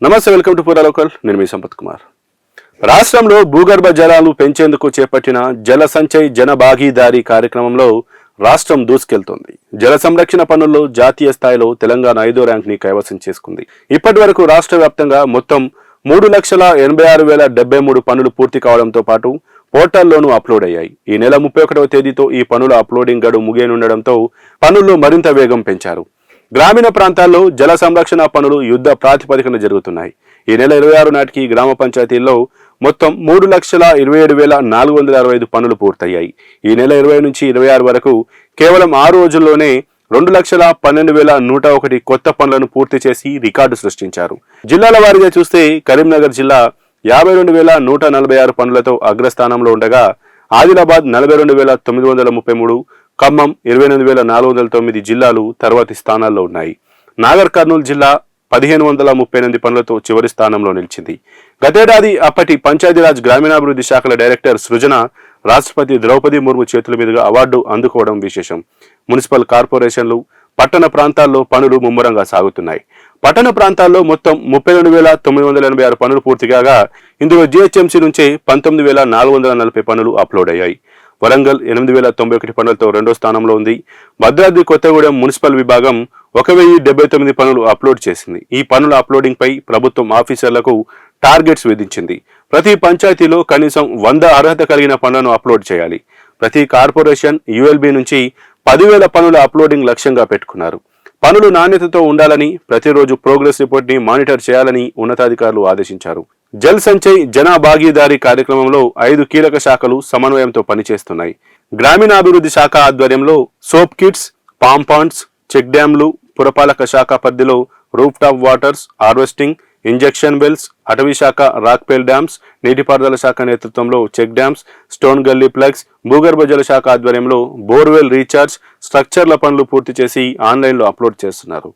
నమస్తే, welcome to పూరా local. నేను మీ సంపత్ కుమార్. రాష్ట్రంలో భూగర్భ జలాలు పెంచేందుకు చేపట్టిన జల సంచయ్ జన భాగీదారీ కార్యక్రమంలో రాష్ట్రం దూసుకెళ్తోంది. జల సంరక్షణ పనుల్లో జాతీయ స్థాయిలో తెలంగాణ 5వ ర్యాంక్ ని కైవసం చేసుకుంది. ఇప్పటి వరకు రాష్ట్ర వ్యాప్తంగా మొత్తం 3,86,073 పనులు పూర్తి కావడంతో పాటు పోర్టల్లోనూ అప్లోడ్ అయ్యాయి. ఈ నెల 31వ తేదీతో ఈ పనుల అప్లోడింగ్ గడువు ముగియనుండడంతో పనుల్లో మరింత వేగం పెంచారు. గ్రామీణ ప్రాంతాల్లో జల సంరక్షణ పనులు యుద్ధ ప్రాతిపదికన జరుగుతున్నాయి. ఈ నెల 26 నాటికి గ్రామ పంచాయతీల్లో మొత్తం 3,27,465 పనులు పూర్తయ్యాయి. ఈ నెల 20 నుంచి 26 వరకు కేవలం 6 రోజుల్లోనే 2,12,101 కొత్త పనులను పూర్తి చేసి రికార్డు సృష్టించారు. జిల్లాల వారీగా చూస్తే కరీంనగర్ జిల్లా 52,146 పనులతో అగ్రస్థానంలో ఉండగా ఆదిలాబాద్ 42,933, ఖమ్మం 28,409 జిల్లాలు తర్వాతి స్థానాల్లో ఉన్నాయి. నాగర్ కర్నూలు జిల్లా 1,538 పనులతో చివరి స్థానంలో నిలిచింది. గతేడాది అప్పటి పంచాయతీరాజ్ గ్రామీణాభివృద్ధి శాఖల డైరెక్టర్ సృజన రాష్ట్రపతి ద్రౌపది ముర్ము చేతుల మీదుగా అవార్డు అందుకోవడం విశేషం. మున్సిపల్ కార్పొరేషన్లు, పట్టణ ప్రాంతాల్లో పనులు ముమ్మరంగా సాగుతున్నాయి. పట్టణ ప్రాంతాల్లో మొత్తం 32,986 పనులు పూర్తి కాగా ఇందులో జిహెచ్ఎంసీ నుంచే 19,440 పనులు అప్లోడ్ అయ్యాయి. వరంగల్ 8,091 పనులతో రెండో స్థానంలో ఉంది. భద్రాద్రి కొత్తగూడెం మున్సిపల్ విభాగం 1,079 పనులు అప్లోడ్ చేసింది. ఈ పనుల అప్లోడింగ్ పై ప్రభుత్వం ఆఫీసర్లకు టార్గెట్స్ విధించింది. ప్రతి పంచాయతీలో కనీసం 100 అర్హత కలిగిన పనులను అప్లోడ్ చేయాలి. ప్రతి కార్పొరేషన్, యుఎల్బి నుంచి 10,000 పనుల అప్లోడింగ్ లక్ష్యంగా పెట్టుకున్నారు. పనులు నాణ్యతతో ఉండాలని, ప్రతిరోజు ప్రోగ్రెస్ రిపోర్ట్ ని మానిటర్ చేయాలని ఉన్నతాధికారులు ఆదేశించారు. జల్ సంచయ్ జన భాగీదారీ కార్యక్రమంలో 5 కీలక శాఖలు సమన్వయంతో పనిచేస్తున్నాయి. గ్రామీణాభివృద్ధి శాఖ ఆధ్వర్యంలో soak pits, farm ponds, check డ్యాంలు, పురపాలక శాఖ పరిధిలో roof top waters, harvesting, injection wells, అటవీ శాఖ రాక్పేల్ డ్యామ్స్, నీటిపారుదల శాఖ నేతృత్వంలో check dams, stone gully plugs, భూగర్భ జల శాఖ ఆధ్వర్యంలో బోర్వెల్ రీఛార్జ్, స్ట్రక్చర్ల పనులు పూర్తి చేసి ఆన్లైన్లో అప్లోడ్ చేస్తున్నారు.